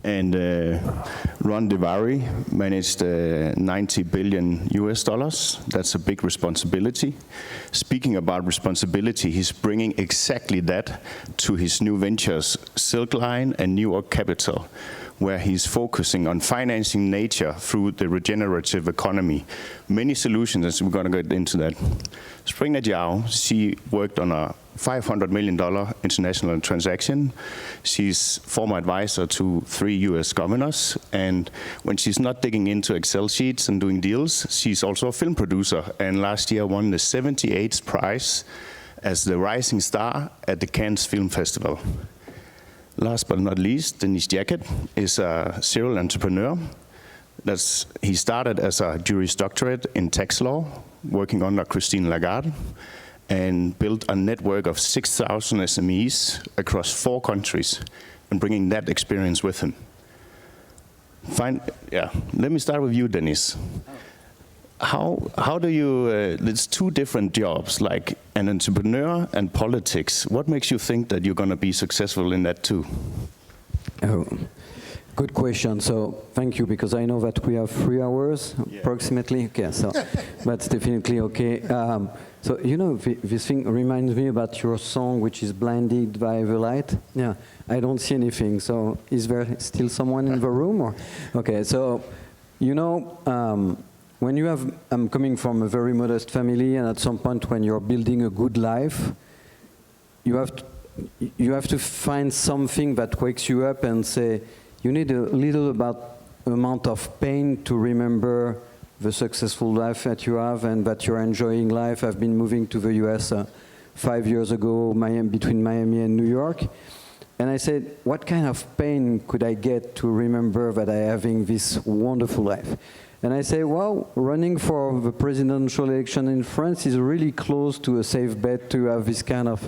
And Ron DeVary managed $90 billion US. That's a big responsibility. Speaking about responsibility, he's bringing exactly that to his new ventures, Silk Line and New York Capital, where he's focusing on financing nature through the regenerative economy. Many solutions, and we're going to get into that. Springer Jiao, she worked on a $500 million international transaction. She's former advisor to 3 US governors, and when she's not digging into Excel sheets and doing deals, she's also a film producer, and last year won the 78th prize as the rising star at the Cannes Film Festival. Last but not least, Denis Jacket is a serial entrepreneur. He started as a Juris Doctorate in tax law, working under Christine Lagarde, and built a network of 6,000 SMEs across 4 countries, and bringing that experience with him. Let me start with you, Denis. How do you, it's 2 different jobs, like an entrepreneur and politics. What makes you think that you're going to be successful in that too? Oh, good question. So thank you, because I know that we have 3 hours approximately. Okay, so that's definitely okay. So, you know, this thing reminds me about your song, which is Blinded by the Light. Yeah, I don't see anything. So is there still someone in the room? Or? Okay, so, you know, when you have, I'm coming from a very modest family, and at some point when you're building a good life, you have to find something that wakes you up and say, you need a little amount of pain to remember the successful life that you have and that you're enjoying life. I've been moving to the US 5 years ago, between Miami and New York. And I said, what kind of pain could I get to remember that I'm having this wonderful life? And I say, well, running for the presidential election in France is really close to a safe bet to have this kind of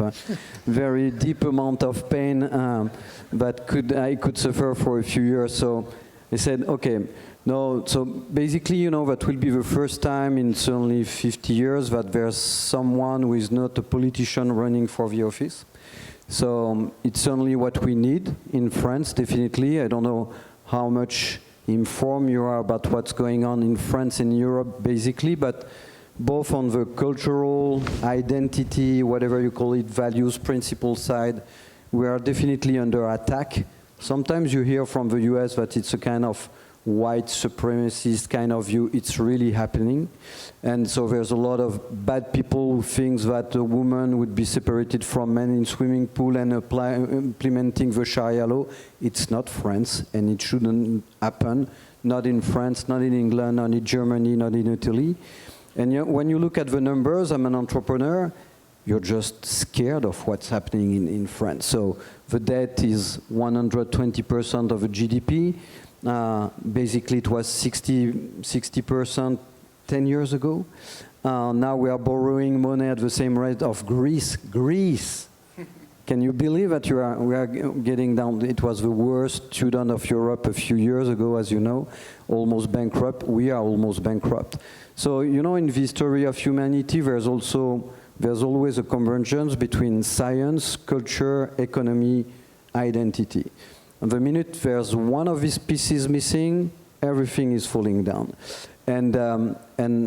very deep amount of pain that I could suffer for a few years. So I said, okay, no, so basically, you know, that will be the first time in certainly 50 years that there's someone who is not a politician running for the office. So it's certainly what we need in France, definitely. I don't know how much informed you are about what's going on in France and Europe, basically, but both on the cultural identity, whatever you call it, values, principle side, we are definitely under attack. Sometimes you hear from the US that it's a kind of white supremacist kind of view. It's really happening. And so there's a lot of bad people who think that a woman would be separated from men in swimming pool and implementing the Sharia law. It's not France, and it shouldn't happen. Not in France, not in England, not in Germany, not in Italy. And when you look at the numbers, I'm an entrepreneur, you're just scared of what's happening in France. So the debt is 120% of the GDP. Basically, it was 60% 10 years ago. Now we are borrowing money at the same rate of Greece. Greece! Can you believe that we are getting down? It was the worst student of Europe a few years ago, as you know, almost bankrupt. We are almost bankrupt. So, you know, in the history of humanity, there's always a convergence between science, culture, economy, identity. And the minute there's one of these pieces missing, everything is falling down. And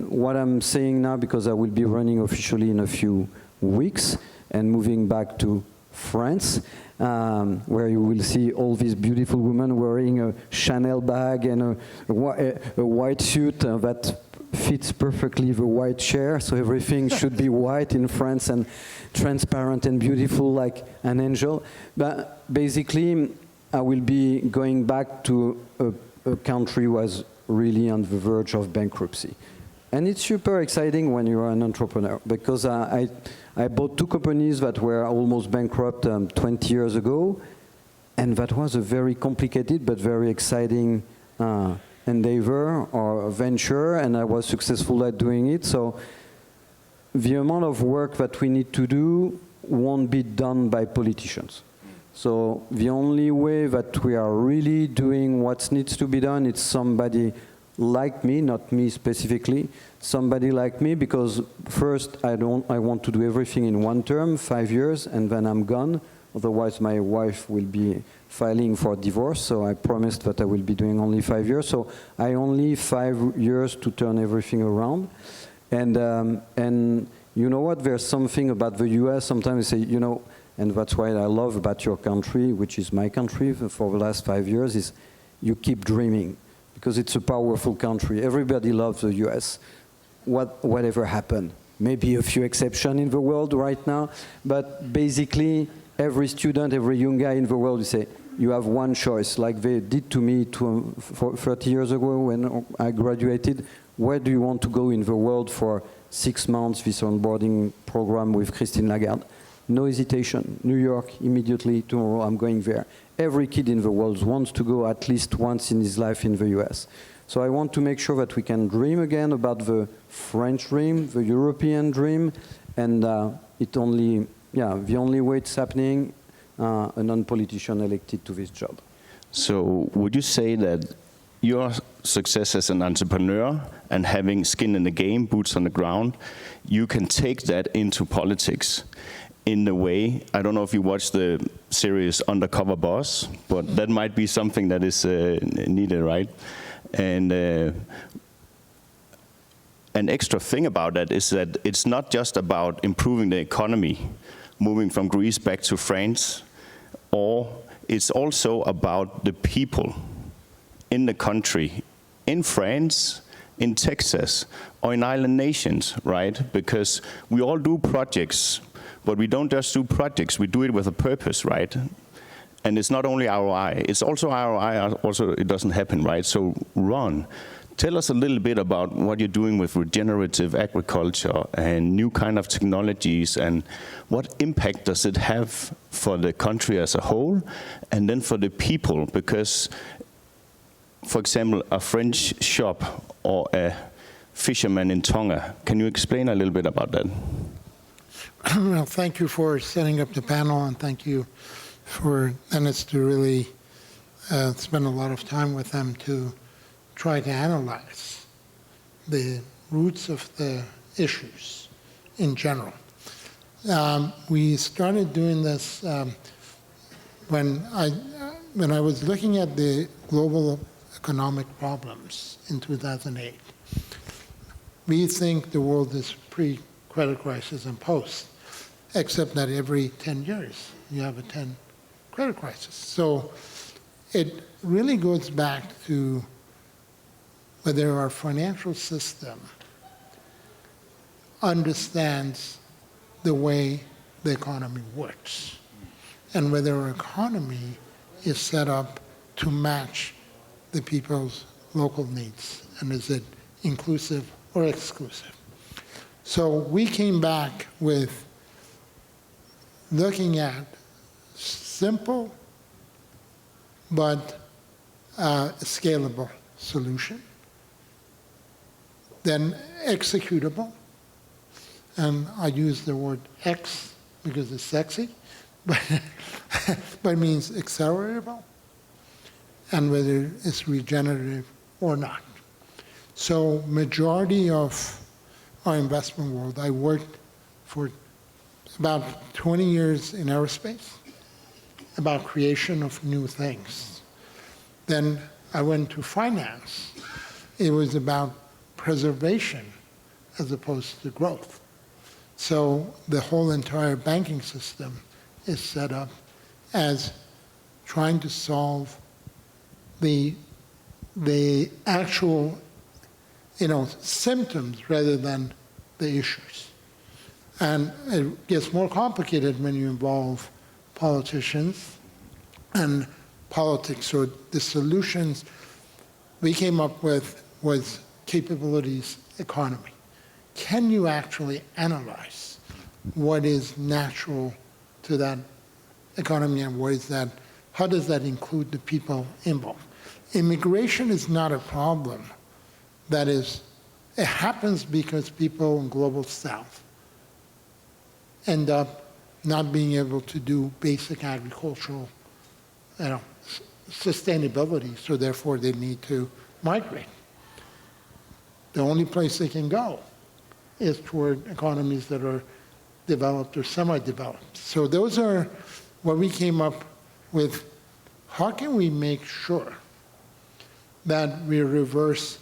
what I'm saying now, because I will be running officially in a few weeks and moving back to France, where you will see all these beautiful women wearing a Chanel bag and a white suit that fits perfectly the white chair, so everything should be white in France and transparent and beautiful like an angel. But basically, I will be going back to a country was really on the verge of bankruptcy. And it's super exciting when you're an entrepreneur, because I bought 2 companies that were almost bankrupt 20 years ago, and that was a very complicated but very exciting endeavor or venture, and I was successful at doing it. So the amount of work that we need to do won't be done by politicians. So the only way that we are really doing what needs to be done is somebody like me, not me specifically, somebody like me, because first I want to do everything in one term, 5 years, and then I'm gone. Otherwise, my wife will be filing for divorce, so I promised that I will be doing only 5 years. So I only 5 years to turn everything around. And you know what? There's something about the US. Sometimes they say, you know, and that's why I love about your country, which is my country for the last 5 years, is you keep dreaming, because it's a powerful country. Everybody loves the US, whatever happened. Maybe a few exceptions in the world right now, but basically every student, every young guy in the world, you say, you have one choice, like they did to me 30 years ago when I graduated. Where do you want to go in the world for 6 months, this onboarding program with Christine Lagarde? No hesitation. New York, immediately, tomorrow, I'm going there. Every kid in the world wants to go at least once in his life in the US. So I want to make sure that we can dream again about the French dream, the European dream, and the only way it's happening, a non-politician elected to this job. So would you say that your success as an entrepreneur and having skin in the game, boots on the ground, you can take that into politics in the way, I don't know if you watch the series Undercover Boss, but that might be something that is needed, right? And an extra thing about that is that it's not just about improving the economy, moving from Greece back to France, or it's also about the people in the country, in France, in Texas, or in island nations, right? Because we all do projects, but we don't just do projects, we do it with a purpose, right? And it's not only ROI, it's also ROI, also it doesn't happen, right? So Ron, tell us a little bit about what you're doing with regenerative agriculture and new kind of technologies, and what impact does it have for the country as a whole, and then for the people, because, for example, a French shop or a fisherman in Tonga, can you explain a little bit about that? Well, thank you for setting up the panel, and thank you for Dennis to really spend a lot of time with them to try to analyze the roots of the issues in general. We started doing this when I was looking at the global economic problems in 2008. We think the world is pre-credit crisis and post, except that every 10 years you have a 10 credit crisis. So it really goes back to whether our financial system understands the way the economy works, and whether our economy is set up to match the people's local needs, and is it inclusive or exclusive. So we came back with looking at simple but scalable solution, then executable, and I use the word X because it's sexy, but it means accelerable, and whether it's regenerative or not. So majority of our investment world, I worked for about 20 years in aerospace, about creation of new things. Then I went to finance. It was about preservation as opposed to growth. So the whole entire banking system is set up as trying to solve the actual, symptoms rather than the issues. And it gets more complicated when you involve politicians and politics. So the solutions we came up with was capabilities economy. Can you actually analyze what is natural to that economy, and how does that include the people involved? Immigration is not a problem. That is, it happens because people in Global South end up not being able to do basic agricultural sustainability, so therefore they need to migrate. The only place they can go is toward economies that are developed or semi-developed. So those are what we came up with, how can we make sure that we reverse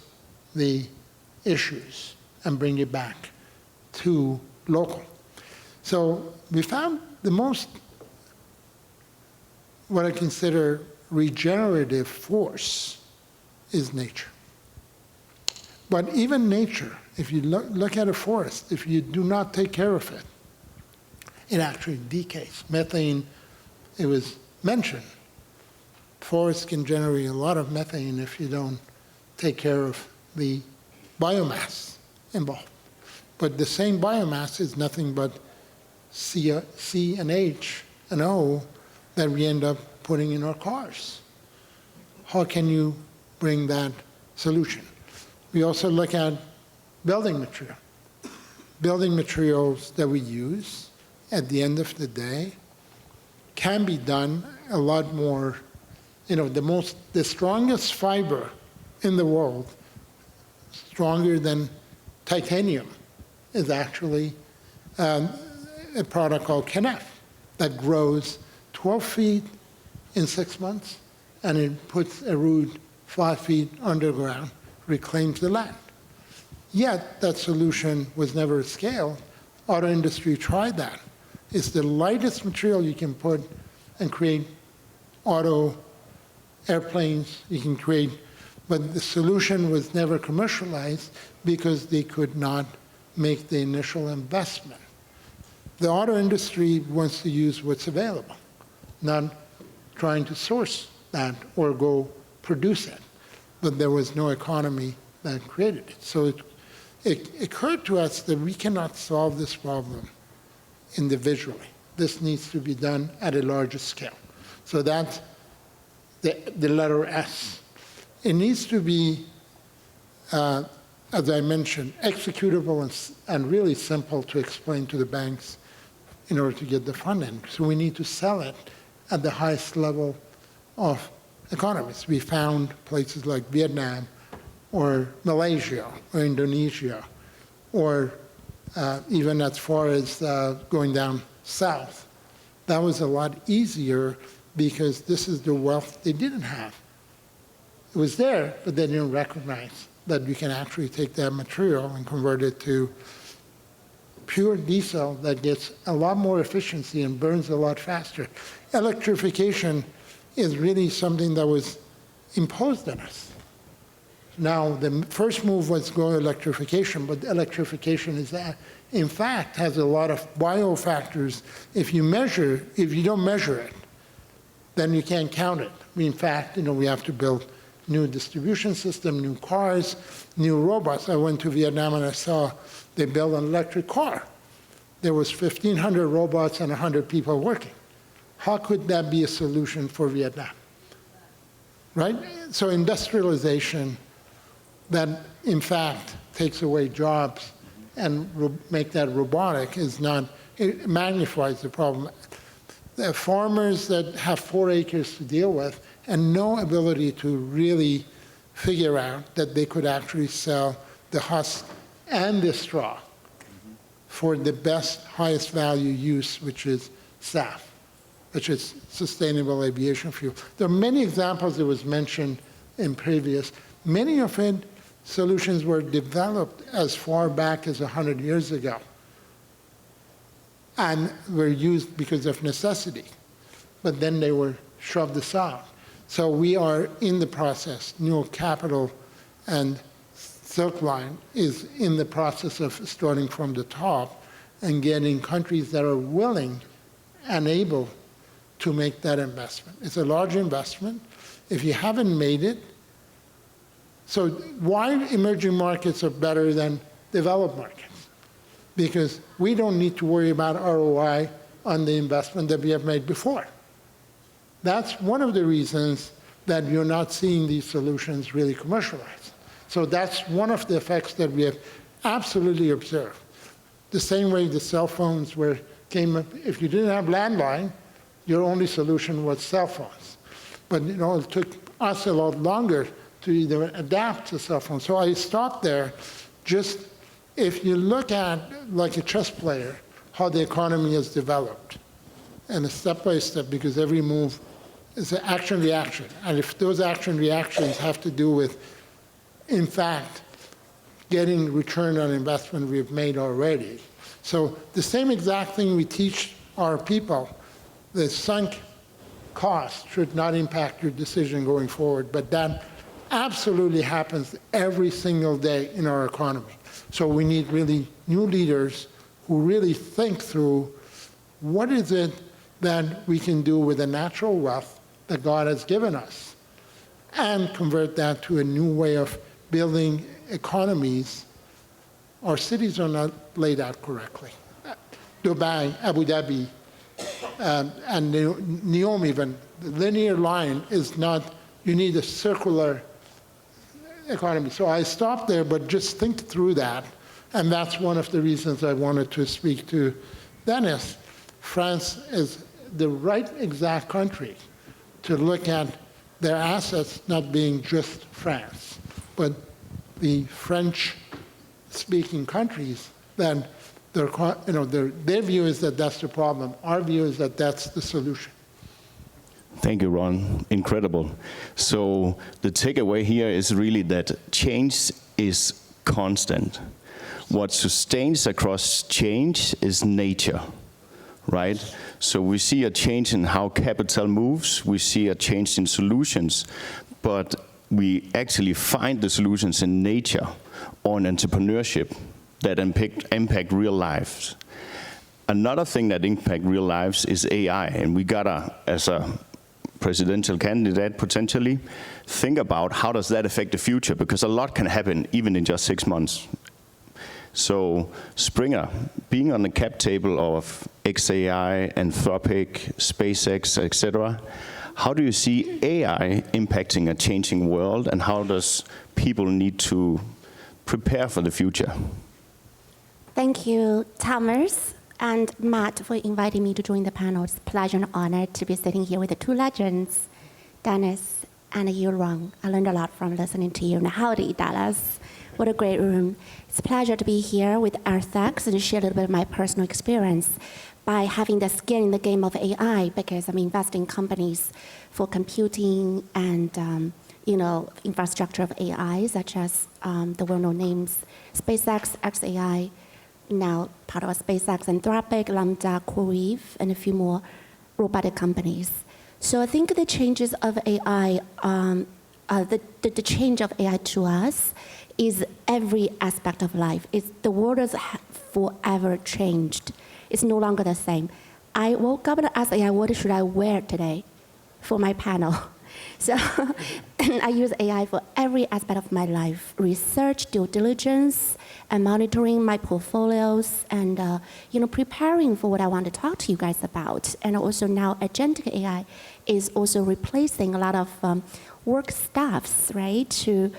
the issues and bring it back to local? So we found the most, what I consider regenerative force is nature. But even nature, if you look at a forest, if you do not take care of it, it actually decays. Methane, it was mentioned. Forests can generate a lot of methane if you don't take care of the biomass involved. But the same biomass is nothing but C and H and O that we end up putting in our cars. How can you bring that solution? We also look at building material. Building materials that we use at the end of the day can be done a lot more, the strongest fiber in the world, stronger than titanium, is actually a product called Kenef that grows 12 feet in 6 months, and it puts a root 5 feet underground, reclaims the land. Yet that solution was never scaled. Auto industry tried that. It's the lightest material you can put and create auto airplanes, you can create, but the solution was never commercialized because they could not make the initial investment. The auto industry wants to use what's available, not trying to source that or go produce it. But there was no economy that created it. So it occurred to us that we cannot solve this problem individually. This needs to be done at a larger scale. So that's the letter S. It needs to be, as I mentioned, executable and really simple to explain to the banks in order to get the funding. So we need to sell it at the highest level of economies. We found places like Vietnam or Malaysia or Indonesia, or even as far as going down south. That was a lot easier because this is the wealth they didn't have. It was there, but they didn't recognize that you can actually take that material and convert it to pure diesel that gets a lot more efficiency and burns a lot faster. Electrification is really something that was imposed on us. Now, the first move was going electrification, but electrification is that, in fact, has a lot of biofactors. If you don't measure it, then you can't count it. In fact, we have to build new distribution system, new cars, new robots. I went to Vietnam and I saw they built an electric car. There was 1,500 robots and 100 people working. How could that be a solution for Vietnam? Right? So industrialization that, in fact, takes away jobs and make that robotic is not, it magnifies the problem. There are farmers that have 4 acres to deal with and no ability to really figure out that they could actually sell the husk and the straw for the best, highest value use, which is SAF, which is sustainable aviation fuel. There are many examples that was mentioned in previous. Many of it, solutions were developed as far back as 100 years ago and were used because of necessity, but then they were shoved aside. So we are in the process. New Capital and Silk Line is in the process of starting from the top and getting countries that are willing and able to make that investment. It's a large investment. If you haven't made it, so why emerging markets are better than developed markets? Because we don't need to worry about ROI on the investment that we have made before. That's one of the reasons that you're not seeing these solutions really commercialized. So that's one of the effects that we have absolutely observed. The same way the cell phones came up, if you didn't have landline, your only solution was cell phones. But it took us a lot longer to either adapt to cell phones. So I stopped there. Just if you look at, like a chess player, how the economy has developed, and a step-by-step, because every move is an action-reaction. And if those action-reactions have to do with, in fact, getting return on investment we've made already. So the same exact thing we teach our people, the sunk cost should not impact your decision going forward, but that absolutely happens every single day in our economy. So we need really new leaders who really think through what is it that we can do with the natural wealth that God has given us, and convert that to a new way of building economies. Our cities are not laid out correctly. Dubai, Abu Dhabi, and Neom even, the linear line is not, you need a circular economy. So I stopped there, but just think through that. And that's one of the reasons I wanted to speak to Dennis. France is the right exact country to look at their assets not being just France, but the French-speaking countries, then their view is that that's the problem. Our view is that that's the solution. Thank you, Ron. Incredible. So the takeaway here is really that change is constant. What sustains across change is nature, right? So we see a change in how capital moves, we see a change in solutions, but we actually find the solutions in nature or in entrepreneurship that impact real lives. Another thing that impact real lives is AI, and we gotta, as a presidential candidate potentially, think about how does that affect the future, because a lot can happen even in just 6 months. So Springer, being on the cap table of XAI, Anthropic, SpaceX, etc., how do you see AI impacting a changing world, and how does people need to prepare for the future? Thank you, Thomas and Matt, for inviting me to join the panel. It's a pleasure and honor to be sitting here with the two legends, Dennis and you, Ron. I learned a lot from listening to you. And howdy, Dallas. What a great room. It's a pleasure to be here with Arthax and share a little bit of my personal experience by having the skin in the game of AI, because I'm investing in companies for computing and infrastructure of AI, such as the well-known names SpaceX, XAI, now part of SpaceX, Anthropic, Lambda, CoreWeave, and a few more robotic companies. So I think the changes of AI, the change of AI to us is every aspect of life. The world has forever changed. It's no longer the same. I woke up and asked AI, what should I wear today for my panel? So I use AI for every aspect of my life: research, due diligence, and monitoring my portfolios, and preparing for what I want to talk to you guys about. And also now agentic AI is also replacing a lot of work staffs, right, to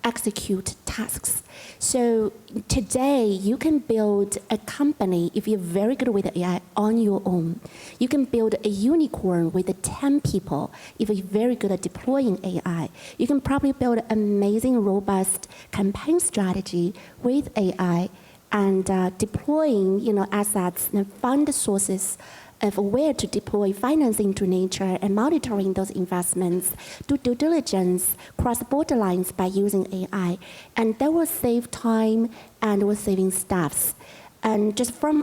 execute tasks. So today, you can build a company, if you're very good with AI, on your own. You can build a unicorn with 10 people if you're very good at deploying AI. You can probably build an amazing, robust campaign strategy with AI and deploying assets and fund sources of where to deploy financing to nature and monitoring those investments, do due diligence, cross border lines by using AI. And that will save time and will saving staffs. And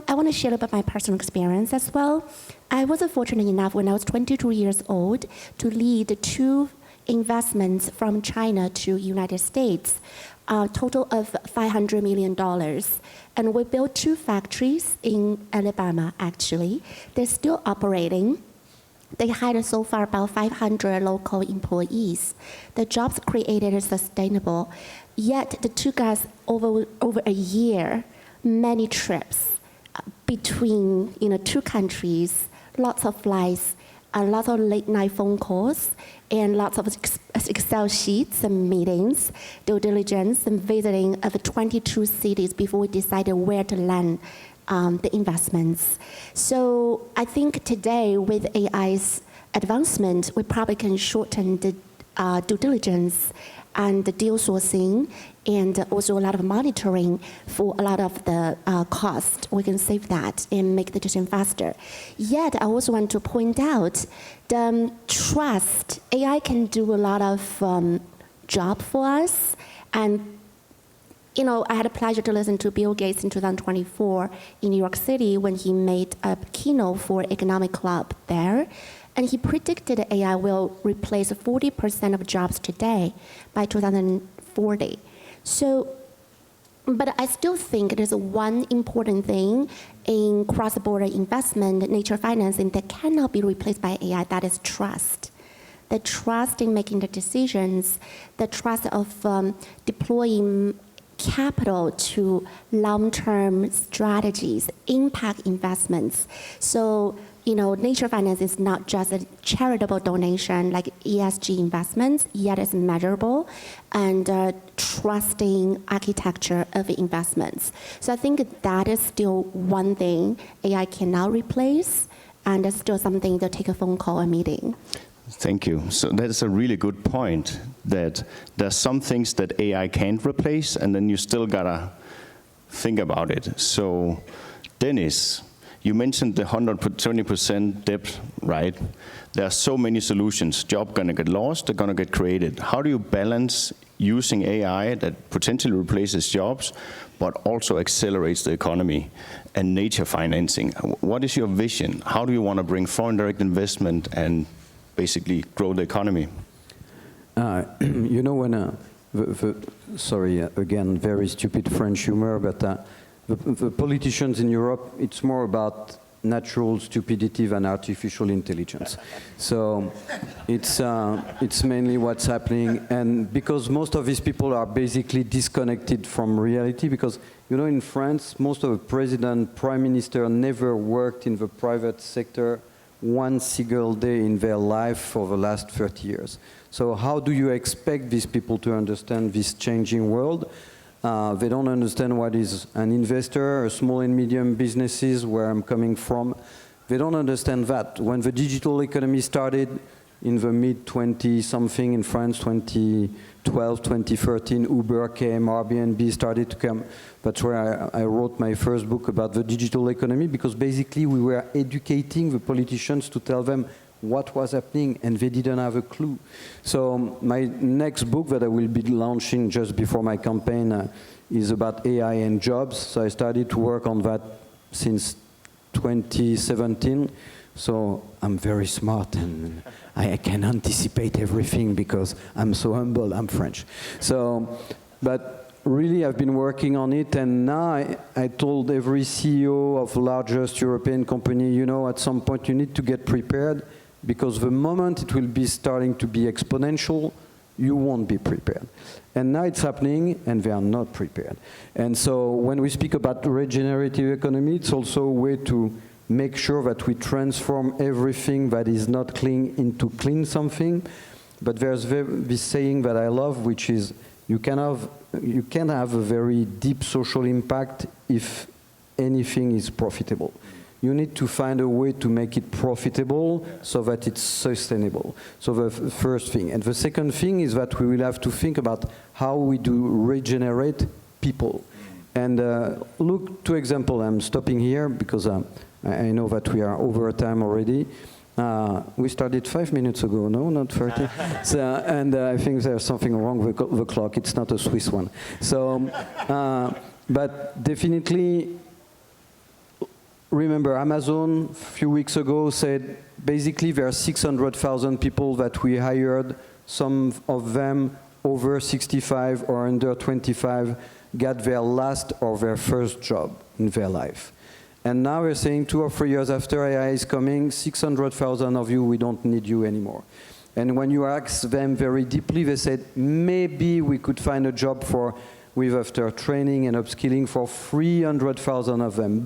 I want to share about my personal experience as well. I was fortunate enough when I was 22 years old to lead 2 investments from China to United States, a total of $500 million. And we built 2 factories in Alabama, actually. They're still operating. They hired so far about 500 local employees. The jobs created are sustainable. Yet it took us over a year, many trips between 2 countries, lots of flights, a lot of late night phone calls, and lots of Excel sheets and meetings, due diligence, and visiting of 22 cities before we decided where to land the investments. So I think today, with AI's advancement, we probably can shorten the due diligence and deal sourcing, and also a lot of monitoring for a lot of the cost. We can save that and make the decision faster. Yet, I also want to point out the trust. AI can do a lot of job for us, and I had a pleasure to listen to Bill Gates in 2024 in New York City when he made a keynote for Economic Club there. And he predicted AI will replace 40% of jobs today by 2040. So, but I still think there's one important thing in cross-border investment, nature financing, that cannot be replaced by AI, that is trust. The trust in making the decisions, the trust of deploying capital to long-term strategies, impact investments. So, nature finance is not just a charitable donation like ESG investments, yet it's measurable, and trusting architecture of investments. So I think that is still one thing AI cannot replace, and it's still something to take a phone call or meeting. Thank you. So that is a really good point, that there's some things that AI can't replace, and then you still gotta think about it. So, Dennis, you mentioned the 120% debt, right? There are so many solutions. Jobs gonna get lost, they're gonna get created. How do you balance using AI that potentially replaces jobs, but also accelerates the economy, and nature financing? What is your vision? How do you want to bring foreign direct investment and basically grow the economy? When sorry, again, very stupid French humor, but the politicians in Europe, it's more about natural stupidity than artificial intelligence. So it's mainly what's happening, and because most of these people are basically disconnected from reality, because in France, most of the president, prime minister never worked in the private sector one single day in their life for the last 30 years. So how do you expect these people to understand this changing world? They don't understand what is an investor, small and medium businesses, where I'm coming from. They don't understand that. When the digital economy started in the mid-20-something in France, 2012, 2013, Uber came, Airbnb started to come. That's where I wrote my first book about the digital economy, because basically we were educating the politicians to tell them what was happening, and they didn't have a clue. So my next book that I will be launching just before my campaign is about AI and jobs. So I started to work on that since 2017. So I'm very smart, and I can anticipate everything because I'm so humble, I'm French. So, but really I've been working on it, and now I told every CEO of largest European company, at some point you need to get prepared, because the moment it will be starting to be exponential, you won't be prepared. And now it's happening, and they are not prepared. And so when we speak about regenerative economy, it's also a way to make sure that we transform everything that is not clean into clean something. But there's this saying that I love, which is you can have a very deep social impact if anything is profitable. You need to find a way to make it profitable so that it's sustainable. So the first thing. And the second thing is that we will have to think about how we do regenerate people. And look, two examples. I'm stopping here because I know that we are over time already. We started 5 minutes ago, no, not 30. So, and I think there's something wrong with the clock. It's not a Swiss one. So, but definitely, remember, Amazon a few weeks ago said basically there are 600,000 people that we hired. Some of them over 65 or under 25 got their last or their first job in their life. And now we're saying 2 or 3 years after AI is coming, 600,000 of you, we don't need you anymore. And when you ask them very deeply, they said, maybe we could find a job with after training and upskilling for 300,000 of them.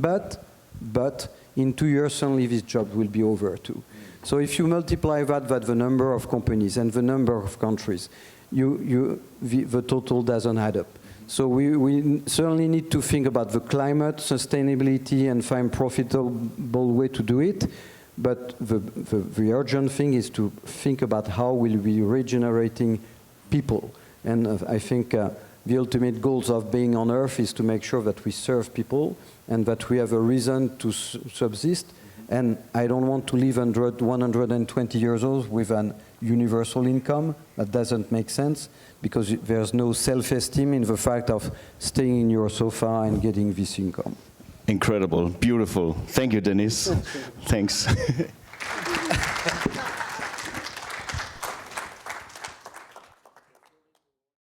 But in 2 years, suddenly this job will be over too. So if you multiply that the number of companies and the number of countries, the total doesn't add up. So we certainly need to think about the climate, sustainability, and find profitable way to do it. But the urgent thing is to think about how we'll be regenerating people. And I think the ultimate goals of being on Earth is to make sure that we serve people and that we have a reason to subsist. And I don't want to live 120 years old with an universal income. That doesn't make sense because there's no self-esteem in the fact of staying in your sofa and getting this income. Incredible, beautiful. Thank you, Denise. Thanks.